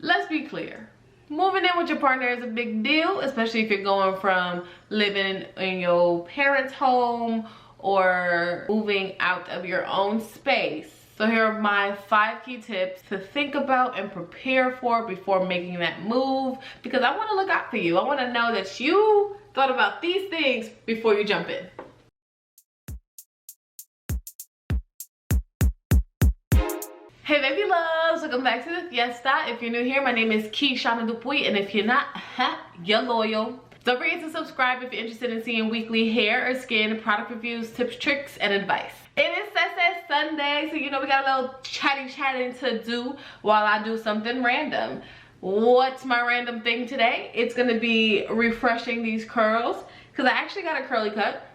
let's be clear. Moving in with your partner is a big deal, especially if you're going from living in your parents' home or moving out of your own space. So here are my 5 key tips to think about and prepare for before making that move, because I want to look out for you. I want to know that you thought about these things before you jump in. Hey baby loves, welcome back to the Fiesta. If you're new here, my name is Kishana Dupuy, and if you're not, you're loyal. Don't forget to subscribe if you're interested in seeing weekly hair or skin product reviews, tips, tricks, and advice. It is SESE Sunday, so you know we got a little chatting to do while I do something random. What's my random thing today? It's gonna be refreshing these curls, because I actually got a curly cut,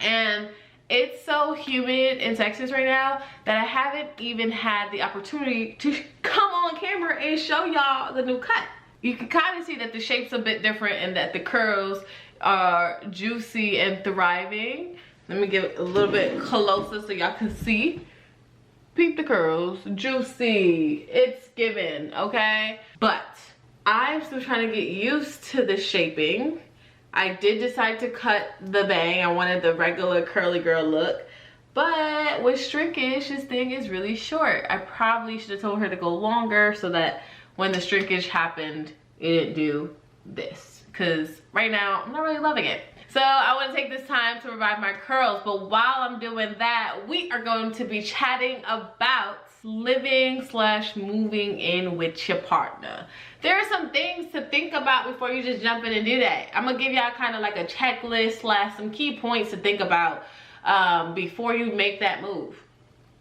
and it's so humid in Texas right now that I haven't even had the opportunity to come on camera and show y'all the new cut. You can kind of see that the shape's a bit different and that the curls are juicy and thriving. Let me get a little bit closer so y'all can see. Peep the curls, juicy, it's given, okay? But I'm still trying to get used to the shaping. I did decide to cut the bang. I wanted the regular curly girl look. But with shrinkage, this thing is really short. I probably should have told her to go longer so that when the shrinkage happened, it didn't do this. Because right now, I'm not really loving it. So I want to take this time to revive my curls. But while I'm doing that, we are going to be chatting about living/moving in with your partner. There are some things to think about before you just jump in and do that. I'm gonna give y'all kind of like a checklist / some key points to think about before you make that move.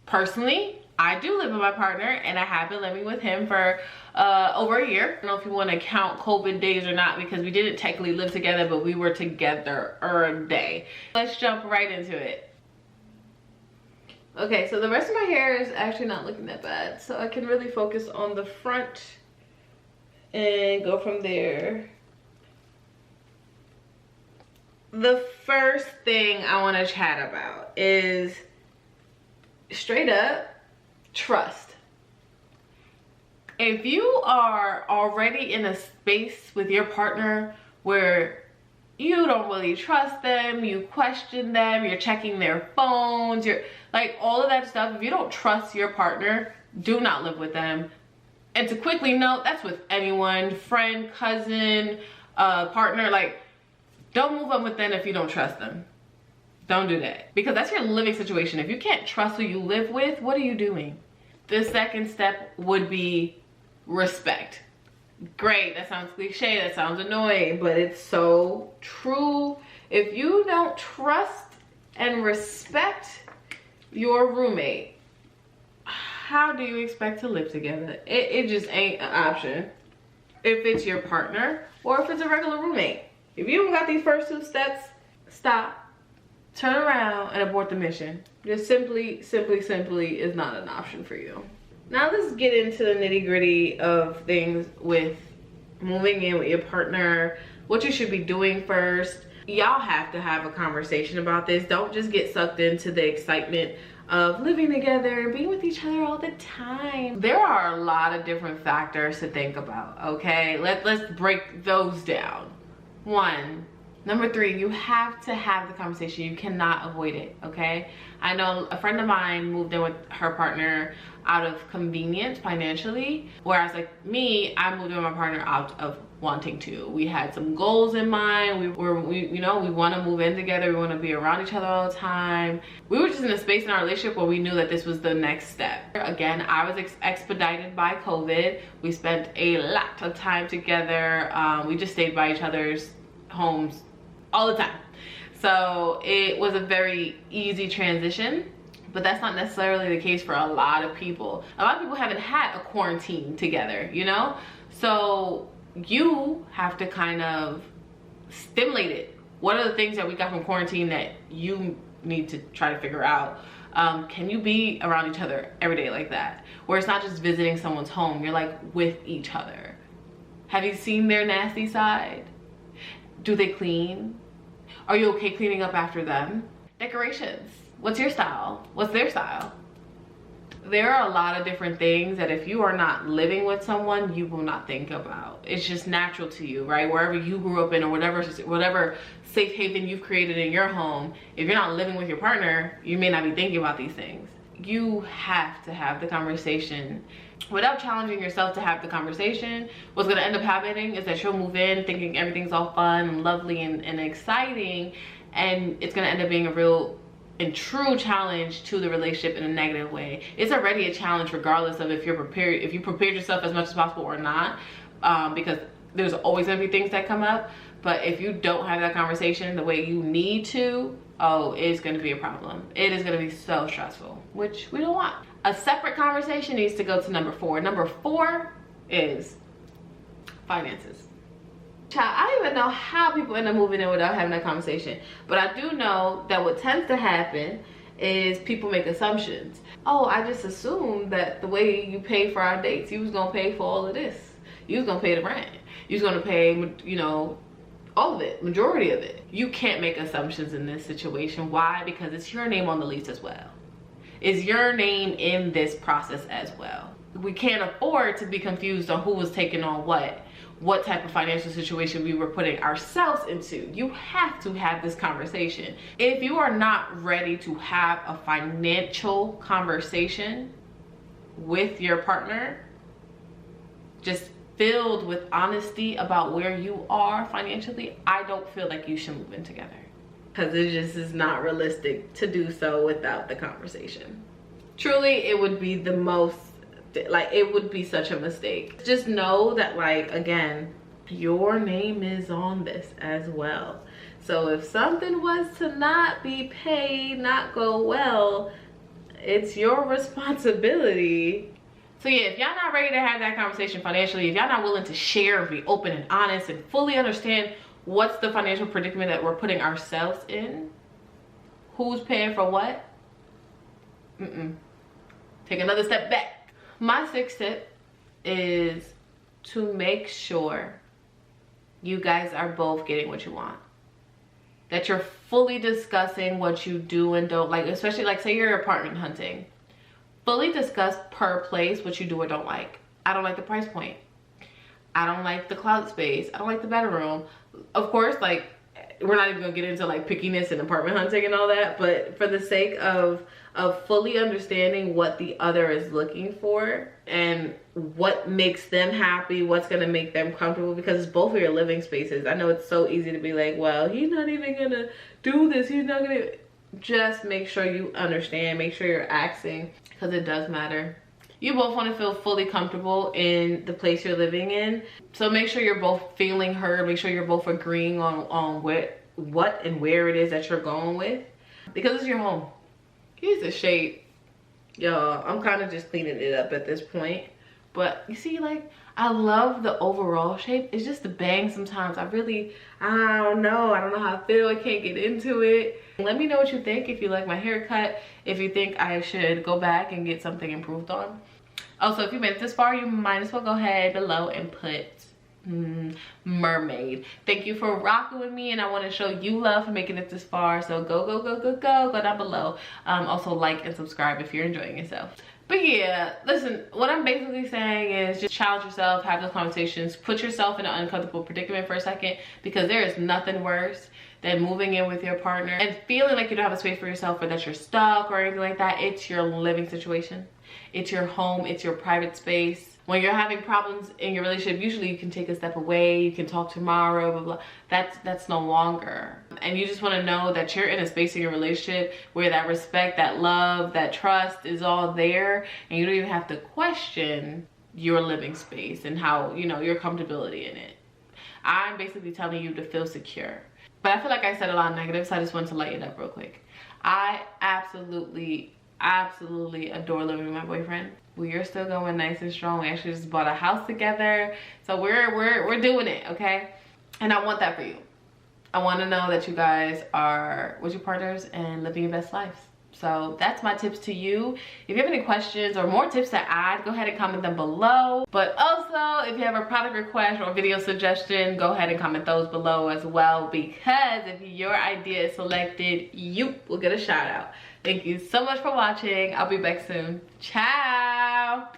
Personally, I do live with my partner, and I have been living with him for over a year. I don't know if you want to count COVID days or not, because we didn't technically live together, but we were together a day. Let's jump right into it. Okay, so the rest of my hair is actually not looking that bad, so I can really focus on the front and go from there. The first thing I want to chat about is straight up trust. If you are already in a space with your partner where you don't really trust them, you question them, you're checking their phones, you're like all of that stuff. If you don't trust your partner, do not live with them. And to quickly note, that's with anyone, friend, cousin, partner, like don't move up with them if you don't trust them. Don't do that, because that's your living situation. If you can't trust who you live with, what are you doing? The second step would be respect. Great, that sounds cliche, that sounds annoying, but it's so true. If you don't trust and respect your roommate, how do you expect to live together? It just ain't an option. If it's your partner or if it's a regular roommate. If you don't got these first 2 steps, stop, turn around, and abort the mission. Just simply is not an option for you. Now let's get into the nitty-gritty of things with moving in with your partner, what you should be doing first. Y'all have to have a conversation about this. Don't just get sucked into the excitement of living together and being with each other all the time. There are a lot of different factors to think about, okay? Let's break those down. 1, number 3, you have to have the conversation. You cannot avoid it, okay? I know a friend of mine moved in with her partner out of convenience financially, whereas like me, I moved in with my partner out of wanting to. We had some goals in mind. We want to move in together. We want to be around each other all the time. We were just in a space in our relationship where we knew that this was the next step. Again, I was expedited by COVID. We spent a lot of time together. We just stayed by each other's homes all the time. So it was a very easy transition, but that's not necessarily the case for a lot of people. A lot of people haven't had a quarantine together, you know? So you have to kind of stimulate it. What are the things that we got from quarantine that you need to try to figure out? Can you be around each other every day like that? Where it's not just visiting someone's home, you're like with each other. Have you seen their nasty side? Do they clean? Are you okay cleaning up after them? Decorations. What's your style? What's their style? There are a lot of different things that if you are not living with someone, you will not think about. It's just natural to you, right? Wherever you grew up in, or whatever safe haven you've created in your home, if you're not living with your partner, you may not be thinking about these things. You have to have the conversation. Without challenging yourself to have the conversation, what's going to end up happening is that you'll move in thinking everything's all fun and lovely and exciting, and it's going to end up being a real and true challenge to the relationship in a negative way. It's already a challenge regardless of if you prepared yourself as much as possible or not, because there's always going to be things that come up. But if you don't have that conversation the way you need to, oh, it's going to be a problem. It is going to be so stressful, which we don't want. A separate conversation needs to go to number 4. Number 4 is finances. Child, I don't even know how people end up moving in without having that conversation. But I do know that what tends to happen is people make assumptions. Oh, I just assumed that the way you pay for our dates, you was gonna pay for all of this. You was gonna pay the rent. You was gonna pay, you know, all of it, majority of it. You can't make assumptions in this situation. Why? Because it's your name on the lease as well. It's your name in this process as well. We can't afford to be confused on who was taking on what type of financial situation we were putting ourselves into. You have to have this conversation. If you are not ready to have a financial conversation with your partner, just filled with honesty about where you are financially, I don't feel like you should move in together, because it just is not realistic to do so without the conversation. Truly, it would be the most, like, it would be such a mistake. Just know that, like, again, your name is on this as well. So if something was to not be paid, not go well, it's your responsibility. So yeah, if y'all not ready to have that conversation financially, if y'all not willing to share and be open and honest and fully understand what's the financial predicament that we're putting ourselves in, who's paying for what, take another step back. My 6th tip is to make sure you guys are both getting what you want. That you're fully discussing what you do and don't like, especially like say you're apartment hunting. Fully discuss per place what you do or don't like. I don't like the price point. I don't like the closet space. I don't like the bedroom. Of course, like, we're not even gonna get into like pickiness and apartment hunting and all that, but for the sake of fully understanding what the other is looking for and what makes them happy, what's gonna make them comfortable, because it's both of your living spaces. I know it's so easy to be like, well, he's not even gonna do this, he's not gonna. Just make sure you understand, make sure you're asking, because it does matter. You both want to feel fully comfortable in the place you're living in. So make sure you're both feeling heard. Make sure you're both agreeing on what and where it is that you're going with. Because it's your home. Here's the shape. Y'all, I'm kind of just cleaning it up at this point. But you see, like, I love the overall shape. It's just the bang sometimes. I don't know how I feel. I can't get into it. Let me know what you think. If you like my haircut, if you think I should go back and get something improved on. Also, if you made it this far, you might as well go ahead below and put mermaid. Thank you for rocking with me, and I want to show you love for making it this far. So go down below. Also like and subscribe if you're enjoying yourself. But yeah, listen, what I'm basically saying is just challenge yourself, have those conversations, put yourself in an uncomfortable predicament for a second, because there is nothing worse than moving in with your partner and feeling like you don't have a space for yourself, or that you're stuck or anything like that. It's your living situation. It's your home. It's your private space. When you're having problems in your relationship, usually you can take a step away, you can talk tomorrow, blah, blah. That's no longer. And you just want to know that you're in a space in your relationship where that respect, that love, that trust is all there, and you don't even have to question your living space and how, you know, your comfortability in it. I'm basically telling you to feel secure. But I feel like I said a lot of negatives, so I just wanted to lighten it up real quick. I absolutely adore living with my boyfriend. We are still going nice and strong. We actually just bought a house together, so we're doing it, okay? And I want that for you. I want to know that you guys are with your partners and living your best lives. So that's my tips to you. If you have any questions or more tips to add, go ahead and comment them below. But also, if you have a product request or video suggestion, go ahead and comment those below as well, because if your idea is selected, you will get a shout out. Thank you so much for watching. I'll be back soon. Ciao.